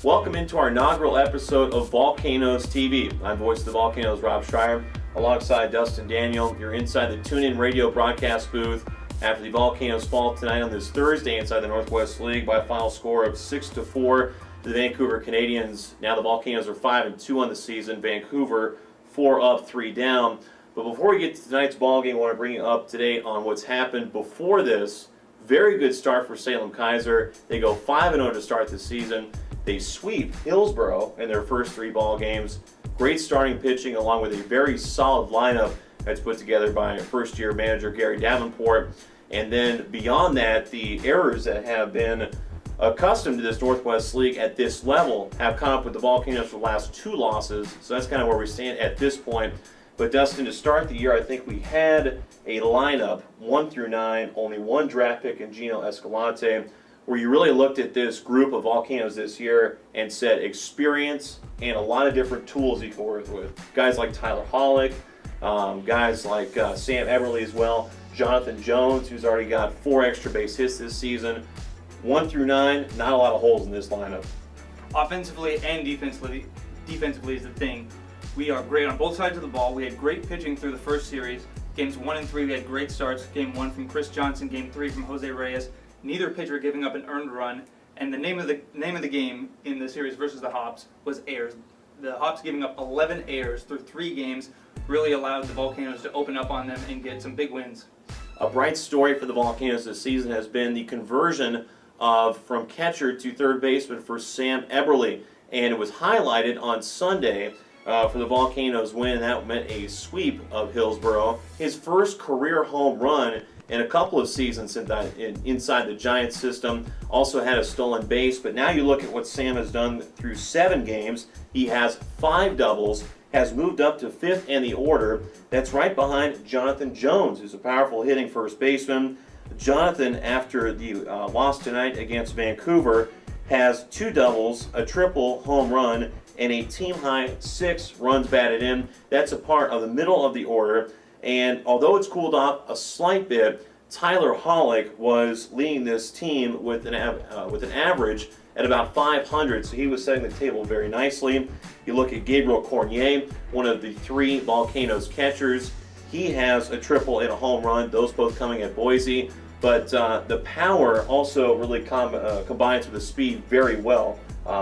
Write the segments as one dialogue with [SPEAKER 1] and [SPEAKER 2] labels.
[SPEAKER 1] Welcome into our inaugural episode of Volcanoes TV. I'm voice of the Volcanoes, Rob Schreier, alongside Dustin Daniel. You're inside the TuneIn Radio broadcast booth after the Volcanoes fall tonight on this Thursday inside the Northwest League by a final score of 6-4 to the Vancouver Canadians. Now the Volcanoes are 5-2 on the season. Vancouver 4 up, 3 down. But before we get to tonight's ballgame, I want to bring you up to date on what's happened before this. Very good start for Salem-Keizer. They go 5-0 to start the season. They sweep Hillsborough in their first 3 ball games. Great starting pitching along with a very solid lineup that's put together by first-year manager Gary Davenport. And then beyond that, the errors that have been accustomed to this Northwest League at this level have come up with the Volcanoes for the last 2 losses. So that's kind of where we stand at this point. But Dustin, to start the year, I think we had a lineup 1 through 9, only 1 draft pick in Gino Escalante, where you really looked at this group of Volcanoes this year and said experience and a lot of different tools you can work with. Guys like Tyler Hollick, guys like Sam Eberle as well, Jonathan Jones, who's already got 4 extra base hits this season. 1 through 9, not a lot of holes in this lineup.
[SPEAKER 2] Offensively and defensively is the thing. We are great on both sides of the ball. We had great pitching through the first series. Games 1 and 3, we had great starts. Game 1 from Chris Johnson, Game 3 from Jose Reyes. Neither pitcher giving up an earned run. And the name of the game in the series versus the Hops was errors. The Hops giving up 11 errors through 3 games really allowed the Volcanoes to open up on them and get some big wins.
[SPEAKER 1] A bright story for the Volcanoes this season has been the conversion from catcher to third baseman for Sam Eberle. And it was highlighted on Sunday for the Volcanoes win. That meant a sweep of Hillsborough. His first career home run in a couple of seasons inside the Giants system. Also had a stolen base, but now you look at what Sam has done through 7 games. He has 5 doubles, has moved up to 5th in the order. That's right behind Jonathan Jones, who's a powerful hitting first baseman. Jonathan, after the loss tonight against Vancouver, has 2 doubles, a triple home run, and a team-high 6 runs batted in. That's a part of the middle of the order. And although it's cooled off a slight bit, Tyler Hollick was leading this team with an average at about 500, so he was setting the table very nicely. You look at Gabriel Cornier, one of the 3 Volcanoes catchers. He has a triple and a home run, those both coming at Boise. But the power also really combines with the speed very well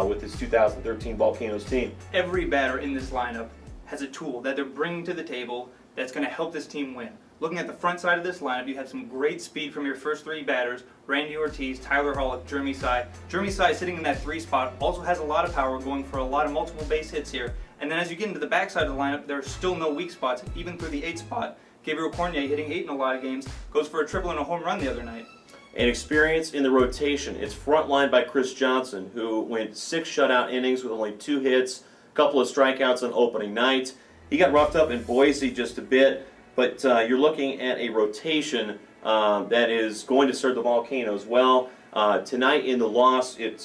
[SPEAKER 1] with this 2013 Volcanoes team.
[SPEAKER 2] Every batter in this lineup has a tool that they're bringing to the table that's going to help this team win. Looking at the front side of this lineup, you have some great speed from your first 3 batters, Randy Ortiz, Tyler Hollick, Jeremy Sy. Jeremy Sy sitting in that 3 spot also has a lot of power, going for a lot of multiple base hits here. And then as you get into the backside of the lineup, there are still no weak spots, even through the 8 spot. Gabriel Cornier, hitting 8 in a lot of games, goes for a triple and a home run the other night.
[SPEAKER 1] And experience in the rotation. It's frontlined by Chris Johnson, who went 6 shutout innings with only 2 hits, a couple of strikeouts on opening night. He got roughed up in Boise just a bit, but you're looking at a rotation that is going to serve the Volcanoes well. Tonight in the loss, it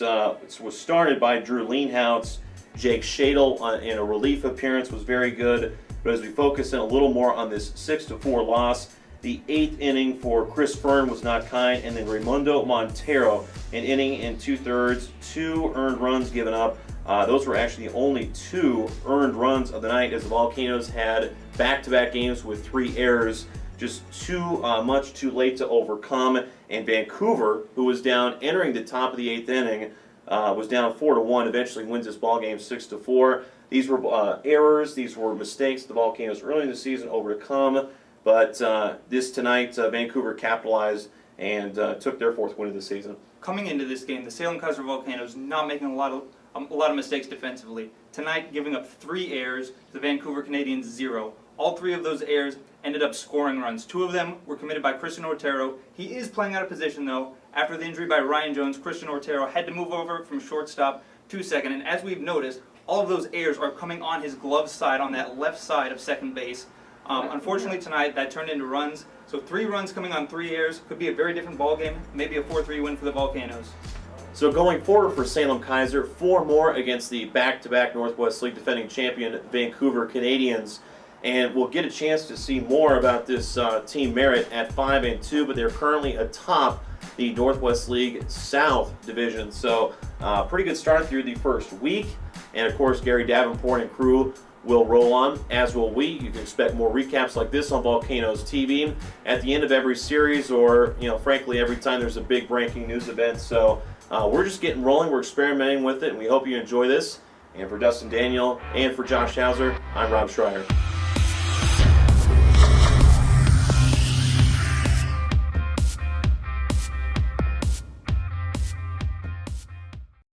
[SPEAKER 1] was started by Drew Leanhouse. Jake Shadle in a relief appearance was very good. But as we focus in a little more on this 6-4 loss, the 8th inning for Chris Fern was not kind, and then Raimundo Montero, an inning and 2/3, 2 earned runs given up. Those were actually the only 2 earned runs of the night, as the Volcanoes had back-to-back games with 3 errors, just much too late to overcome. And Vancouver, who was down entering the top of the 8th inning, was down 4-1, eventually wins this ballgame 6-4. These were errors, these were mistakes the Volcanoes early in the season overcome, but this tonight Vancouver capitalized and took their 4th win of the season.
[SPEAKER 2] Coming into this game, the Salem-Keizer Volcanoes not making a lot of mistakes defensively. Tonight, giving up 3 errors to the Vancouver Canadians, 0. All 3 of those errors ended up scoring runs. 2 of them were committed by Christian Otero. He is playing out of position, though. After the injury by Ryan Jones, Christian Otero had to move over from shortstop to second. And as we've noticed, all of those errors are coming on his glove side, on that left side of second base. Unfortunately, tonight, that turned into runs. So 3 runs coming on 3 errors could be a very different ballgame, maybe a 4-3 win for the Volcanoes.
[SPEAKER 1] So going forward for Salem-Keizer, 4 more against the back-to-back Northwest League defending champion Vancouver Canadians. And we'll get a chance to see more about this team merit at 5-2, but they're currently atop the Northwest League South Division. So pretty good start through the first week. And of course, Gary Davenport and crew will roll on, as will we. You can expect more recaps like this on Volcanoes TV at the end of every series, or frankly, every time there's a big breaking news event. So we're just getting rolling. We're experimenting with it, and we hope you enjoy this. And for Dustin Daniel and for Josh Hauser, I'm Rob Schreier.